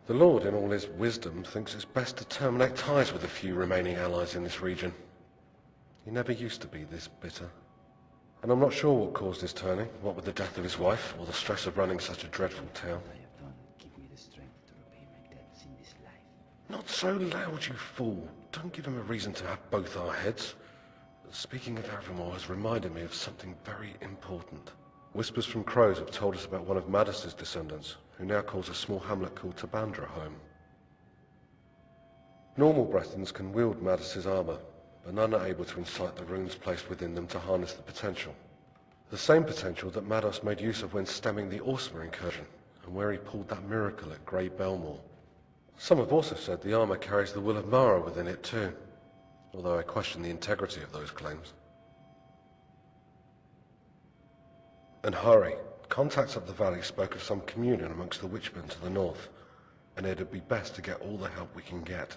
The Lord, in all his wisdom, thinks it's best to terminate ties with the few remaining allies in this region. He never used to be this bitter. And I'm not sure what caused his turning, what with the death of his wife, or the stress of running such a dreadful town. I have done, give me the strength to repay my debts in this life. Not so loud, you fool. Don't give him a reason to have both our heads. Speaking of Avamore has reminded me of something very important. Whispers from crows have told us about one of Madas's descendants, who now calls a small hamlet called Tabandra home. Normal Brethans can wield Madas's armor, but none are able to incite the runes placed within them to harness the potential. The same potential that Mados made use of when stemming the Orsma incursion, and where he pulled that miracle at Grey Belmore. Some have also said the armor carries the will of Mara within it too, although I question the integrity of those claims. And hurry. Contacts up the valley spoke of some communion amongst the witchmen to the north, and it'd be best to get all the help we can get.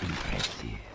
Impressive.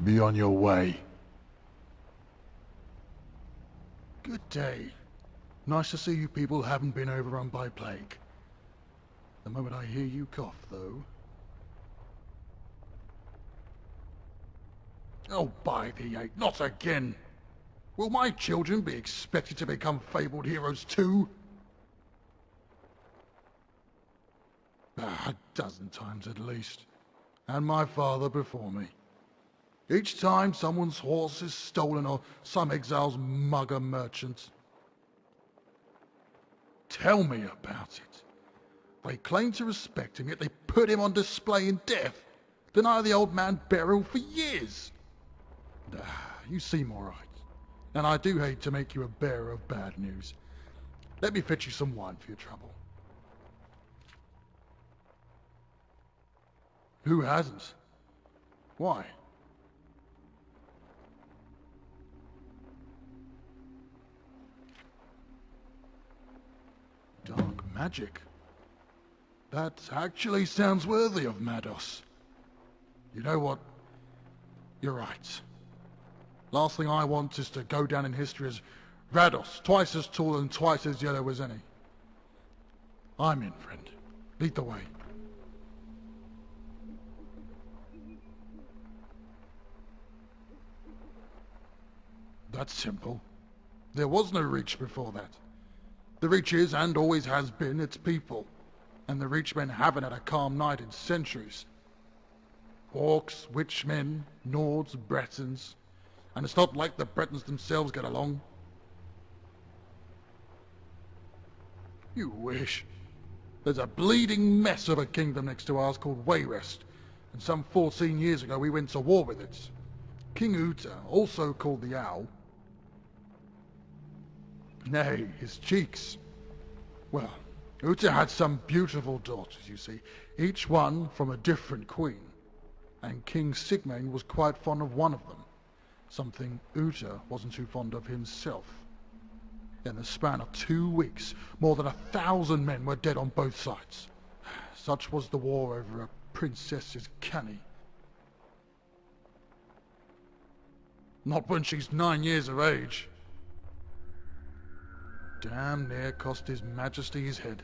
Be on your way. Good day. Nice to see you people haven't been overrun by plague. The moment I hear you cough, though... Oh, by the eight, not again! Will my children be expected to become fabled heroes too? A dozen times at least. And my father before me. Each time someone's horse is stolen or some exile's mugger merchant. Tell me about it. They claim to respect him, yet they put him on display in death. Deny the old man burial for years. You seem all right. And I do hate to make you a bearer of bad news. Let me fetch you some wine for your trouble. Who hasn't? Why? Magic? That actually sounds worthy of Rados. You know what? You're right. Last thing I want is to go down in history as Rados, twice as tall and twice as yellow as any. I'm in, friend. Lead the way. That's simple. There was no Reach before that. The Reach is, and always has been, its people. And the Reachmen haven't had a calm night in centuries. Orcs, Witchmen, Nords, Bretons. And it's not like the Bretons themselves get along. You wish. There's a bleeding mess of a kingdom next to ours called Wayrest. And some 14 years ago we went to war with it. King Uta, also called the Owl. Nay, his cheeks. Well, Uta had some beautiful daughters, you see, each one from a different queen. And King Sigmund was quite fond of one of them, something Uta wasn't too fond of himself. In the span of 2 weeks, more than 1,000 men were dead on both sides. Such was the war over a princess's canny. Not when she's 9 years of age. Damn near cost his majesty his head.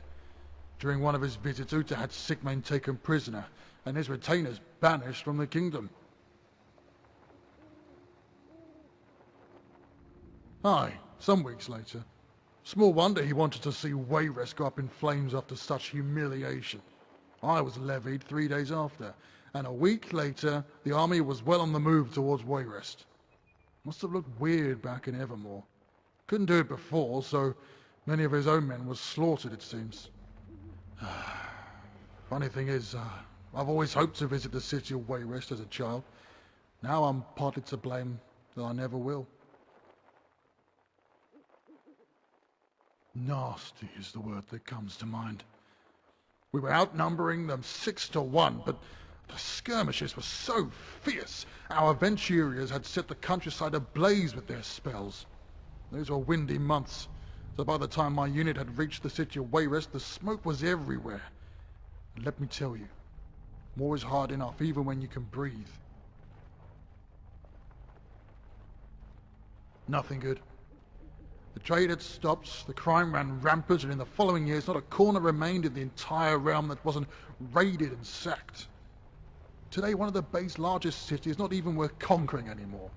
During one of his visits, Uta had Sigmund taken prisoner, and his retainers banished from the kingdom. Aye, some weeks later. Small wonder he wanted to see Wayrest go up in flames after such humiliation. I was levied 3 days after, and a week later, the army was well on the move towards Wayrest. Must have looked weird back in Evermore. Couldn't do it before, so many of his own men were slaughtered, it seems. Funny thing is, I've always hoped to visit the city of Wayrest as a child. Now I'm partly to blame that I never will. Nasty is the word that comes to mind. We were outnumbering them 6 to 1, but the skirmishes were so fierce. Our Venturiers had set the countryside ablaze with their spells. Those were windy months, so by the time my unit had reached the city of Wayrest, the smoke was everywhere. And let me tell you, war is hard enough even when you can breathe. Nothing good. The trade had stopped, the crime ran rampant, and in the following years not a corner remained in the entire realm that wasn't raided and sacked. Today one of the base's largest cities is not even worth conquering anymore,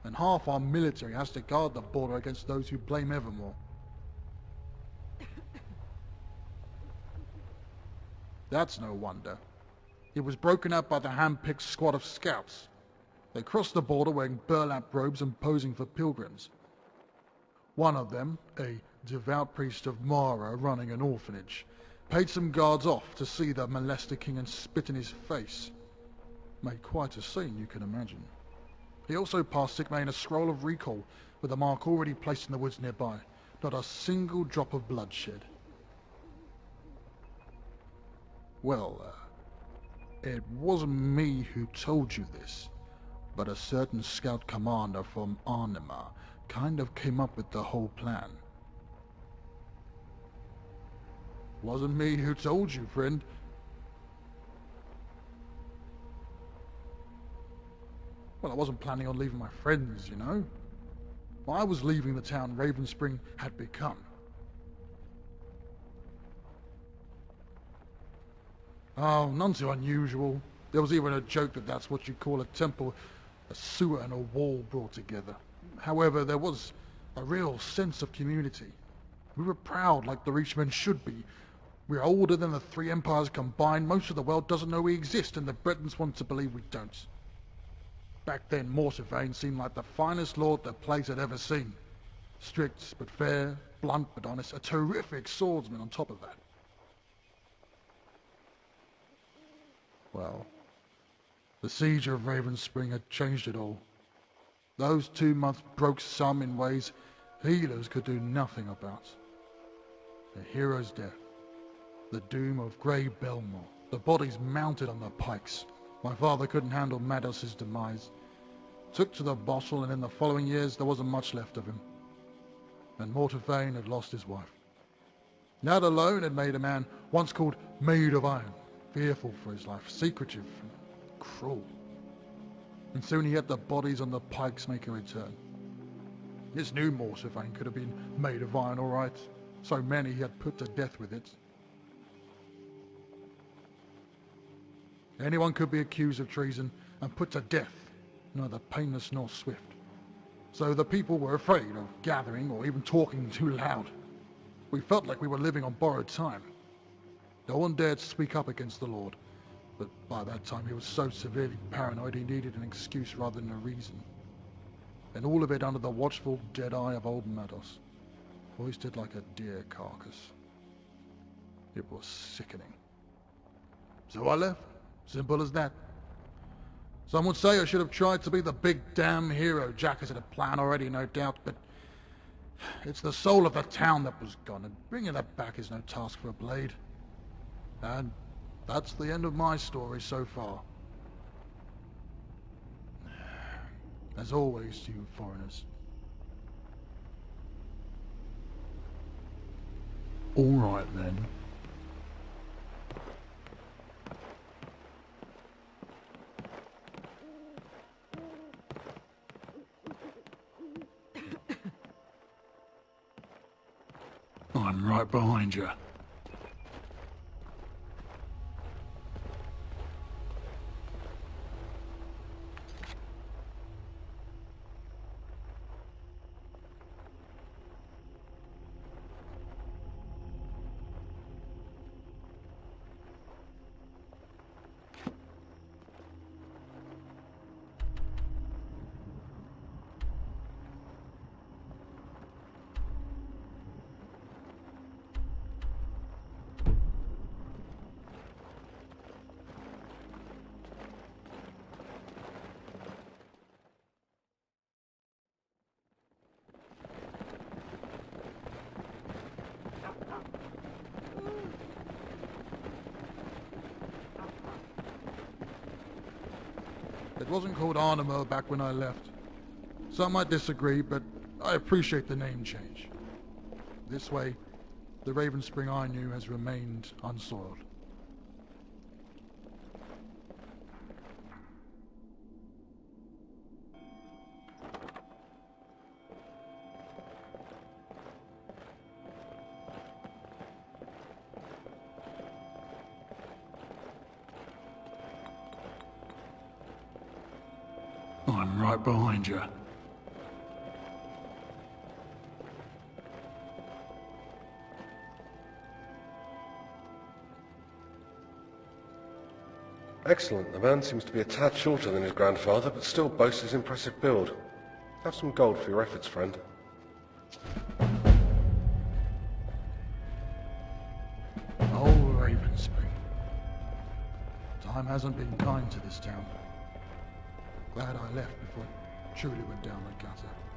and half our military has to guard the border against those who blame Evermore. That's no wonder. It was broken up by the hand-picked squad of scouts. They crossed the border wearing burlap robes and posing for pilgrims. One of them, a devout priest of Mara running an orphanage, paid some guards off to see the molester king and spit in his face. Made quite a scene, you can imagine. He also passed Sigmund a scroll of recall with a mark already placed in the woods nearby. Not a single drop of bloodshed. Well, it wasn't me who told you this, but a certain scout commander from Arnima kind of came up with the whole plan. Wasn't me who told you, friend. Well, I wasn't planning on leaving my friends, you know. I was leaving the town Ravenspring had become. Oh, none too unusual. There was even a joke that that's what you call a temple, a sewer and a wall brought together. However, there was a real sense of community. We were proud like the Reachmen should be. We're older than the 3 empires combined. Most of the world doesn't know we exist, and the Bretons want to believe we don't. Back then, Mortarvane seemed like the finest lord the place had ever seen. Strict but fair, blunt but honest, a terrific swordsman on top of that. Well, the siege of Ravenspring had changed it all. Those 2 months broke some in ways healers could do nothing about. The hero's death, the doom of Grey Belmore, the bodies mounted on the pikes. My father couldn't handle Rados' demise. Took to the bottle, and in the following years there wasn't much left of him. And Mortarvane had lost his wife. That alone had made a man once called Maid of Iron fearful for his life, secretive and cruel. And soon he had the bodies on the pikes make a return. This new Morsefane could have been made of iron, all right. So many he had put to death with it. Anyone could be accused of treason and put to death, neither painless nor swift. So the people were afraid of gathering or even talking too loud. We felt like we were living on borrowed time. No one dared speak up against the Lord, but by that time he was so severely paranoid he needed an excuse rather than a reason. And all of it under the watchful dead eye of old Rados, hoisted like a deer carcass. It was sickening. So I left. Simple as that. Some would say I should have tried to be the big damn hero Jack has had a plan already, no doubt, but it's the soul of the town that was gone, and bringing that back is no task for a blade. And that's the end of my story so far. As always to you foreigners. All right then. I'm right behind you. It wasn't called Arnimo back when I left. Some might disagree, but I appreciate the name change. This way, the Raven Spring I knew has remained unsoiled. I'm right behind you. Excellent. The man seems to be a tad shorter than his grandfather, but still boasts his impressive build. Have some gold for your efforts, friend. Oh, Raven Spring. Time hasn't been kind to this town. Glad I left before it truly went down the gutter.